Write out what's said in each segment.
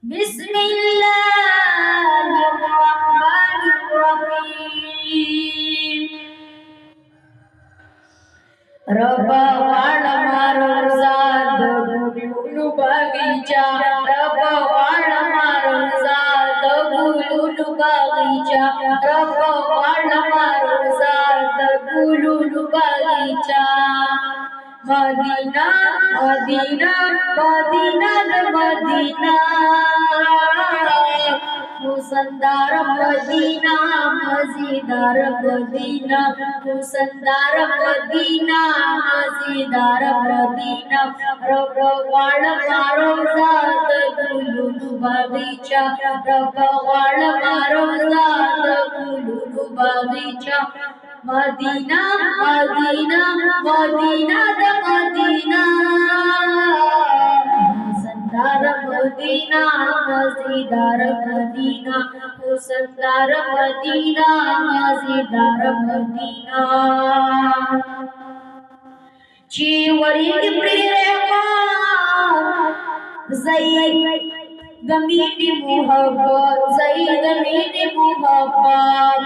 बिस्मिल्लाहिर्रहमानिर्रहीम। रब्बा वाला मारो जाद गुलू बगीचा, रब्बा वाला मारो जाद गुलू बगीचा, रब्बा वाला मारो जाद गुलू बगीचा। मदीना मदीना मदीना मदीना, मुसंदार मदीना मज़ीदार मदीना, मुसंदार मदीना मज़ीदार मदीना। रब्बवाड़ मारो ज़ाद गुलू बगीचा, रब्बवाड़ मारो ज़ाद गुलू बगीचा। मदीना मदीना मदीना मदीना, मुसंदार मदीना मज़ीदार मदीना, मुसंदार मदीना मज़ीदार मदीना। चीवरी की प्रेमा ज़ईद गमीनी मोहब्बत, ज़ईद गमीनी मोहब्बत।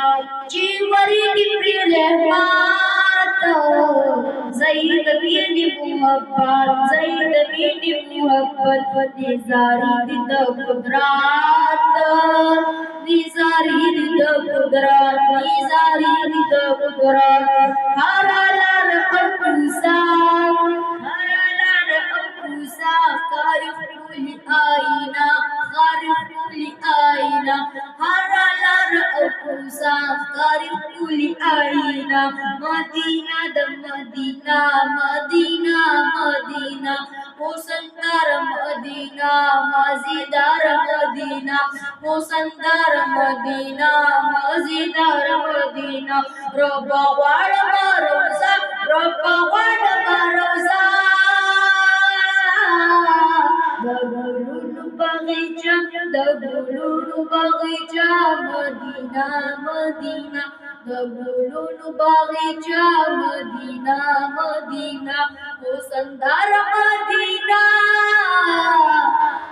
चीवरी की प्रेमा ज़ईद गमीनी मोहब्बत, ज़ईद गमीनी मोहब्बत। निज़ारी दिद कुदरत, निज़ारी दिद कुदरत, निज़ारी दिद कुदरत। हरालार अकुसा, हरालार अकुसा, कारफुली आईना, कारफुली आईना। हरालार अकुसा, कारफुली आईना। मदीना द मदीना, मदीना मदीना, मुसंदार मदीना मज़ीदार मदीना, मुसंदार मदीना मज़ीदार मदीना। रब्बा वाड़ मारो ज़ा, रब्बा वाड़ मारो ज़ा दगुलू बगीचा, दगुलू बगीचा। मदीना मदीना दगुलू बगीचा, मदीना मदीना, मुसंदार मदीना,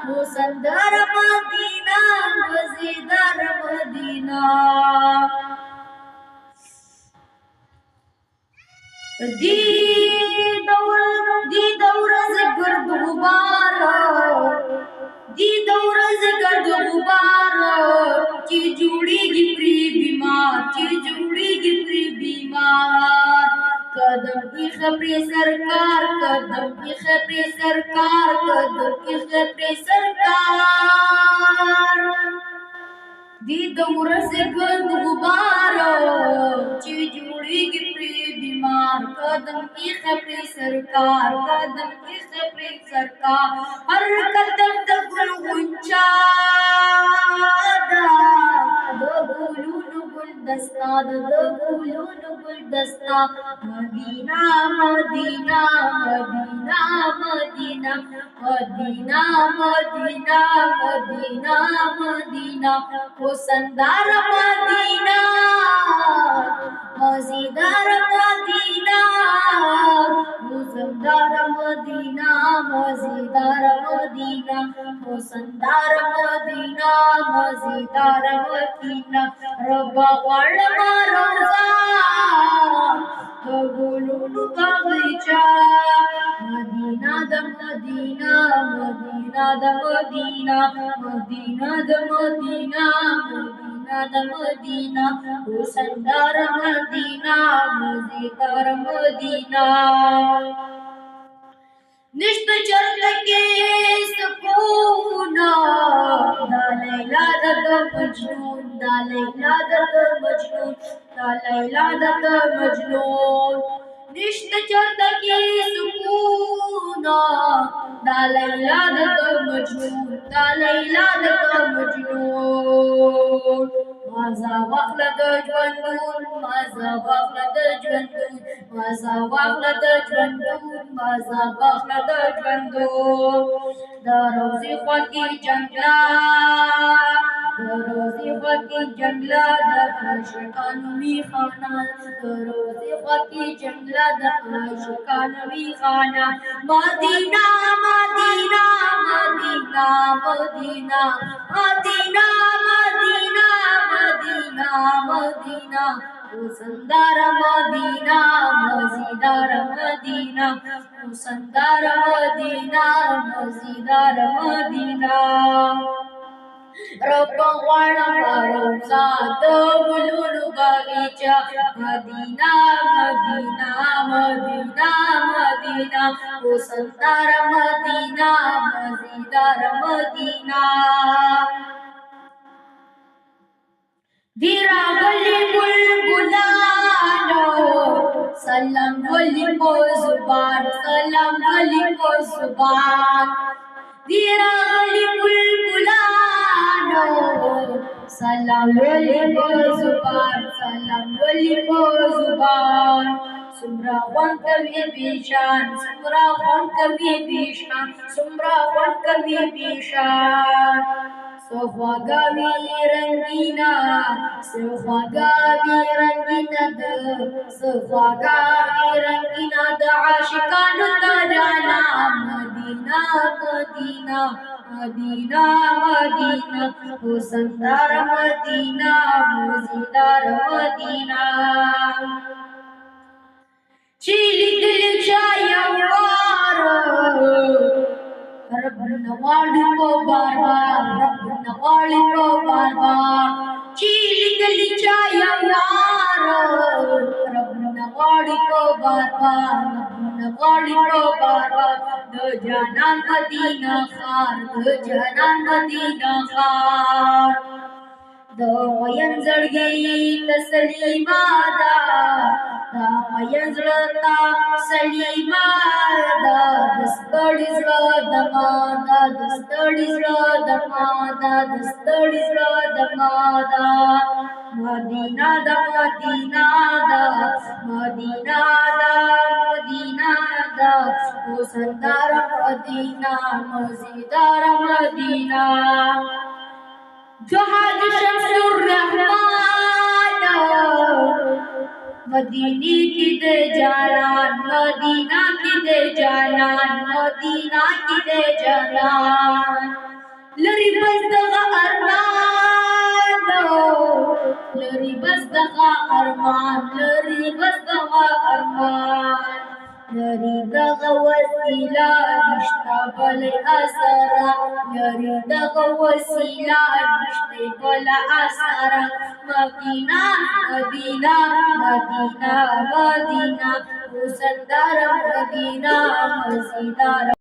मुसंदार मदीना मज़ीदार मदीना। दी दौर से गर्द गुबार, दी दौर से गर्द गुबार। की जुड़ेगी प्री बीमार, की जुड़ेगी प्री बीमार। कदम की खबरें सरकार, कदम की खबरें सरकार, कदम की खबरें सरकार। दी दौर से गर्द गुबार, की जुड़ेगी प्री बीमार। कदम की खबरें सरकार, कदम की खबरें सरकार। हर कदम तक गुलगुंचा गुलदस्ता, गुलदस्ता। Medina Medina Medina Medina, Medina Medina Medina Medina, मुसंदार मदीना मज़ीदार मदीना, मुसंदार मदीना मज़ीदार मदीना, मुसंदार मदीना मज़ीदार मदीना। रब्बा वाड़ मारो ज़ा दगुलू बगीचा, मदीना द मदीना, मदीना द मदीना, मदीना द मदीना, मदीना द मदीना, मुसंदार मदीना मज़ीदार मदीना। निश्त चर्द के सुकूना, दालैला दद मजनून, दालैला दद मजनून, दालैला दद मजनून। निश्त चर्द के सुकूना, दालैला दद मजनून, दालैला दद मजनून। माज़ा वक़्लद ज्वंदून, माज़ा वक़्लद ज्वंदून, माज़ा वक़्लद ज्वंदून, माज़ा वक़्लद ज्वंदून। दरोज़ी ख़वाकी जंगला, दरोज़ी ख़वाकी जंगला, आशिकान मीखाना। दरोज़ी ख़वाकी जंगला, आशिकान मीखाना। Medina Medina Medina Medina Medina Medina Medina Medina सुंदर मदीना मज़ीदार मदीना सुंदर मदीना मज़ीदार मदीना रब्बान फरोजा बुलुल बगीचा मदीना मदीना मदीना मदीना सुंदर मदीना मज़ीदार मदीना धीरा गली बुलबुलानो सलाम गली को जुबान सलाम गली को जुबान धीरा गली बुलबुलानो सलाम गली को जुबान सलाम गली को जुबान सुमरा वन कभी बिशान सुमरा वन कभी बिशान सुमरा वन कभी बिशान Sofagavi rangina, Sofagavi rangina da, Sofagavi rangina da ashikanu tajana, Madina, Madina, Madina, Madina, Husandar Madina, Muzidar Madina. Chili dil chaya नवाली को बार बार नवाली को बार बार चीली गली चाया यार नवाली को बार बार नवाली को बार बार दो जाना मदीना खार दो जाना मदीना खार दो यंजड़ गई तसलीमा दा यंजड़ता सलीमा दा दस्तड़ी दमादा दस्तड़ी दमादा दस्तड़ी दमादा मदीना दा मदीना दा मदीना दा मदीना दा ओ संदार मदीना मज़ीदार मदीना जहाज शमसुर रहमान मदीने की दे जानान मदीना की दे जानान मदीना की दे जानान लरी बसदगा अरमान लरी बसदगा अरमान लरी बसदगा अरमान लरी दगा वसीला निश्ता बल असरा लरी दगा वसीला निश्ते बल असरा मदीना मदीना मदीना मदीना सुंदर मदीना मज़ीदार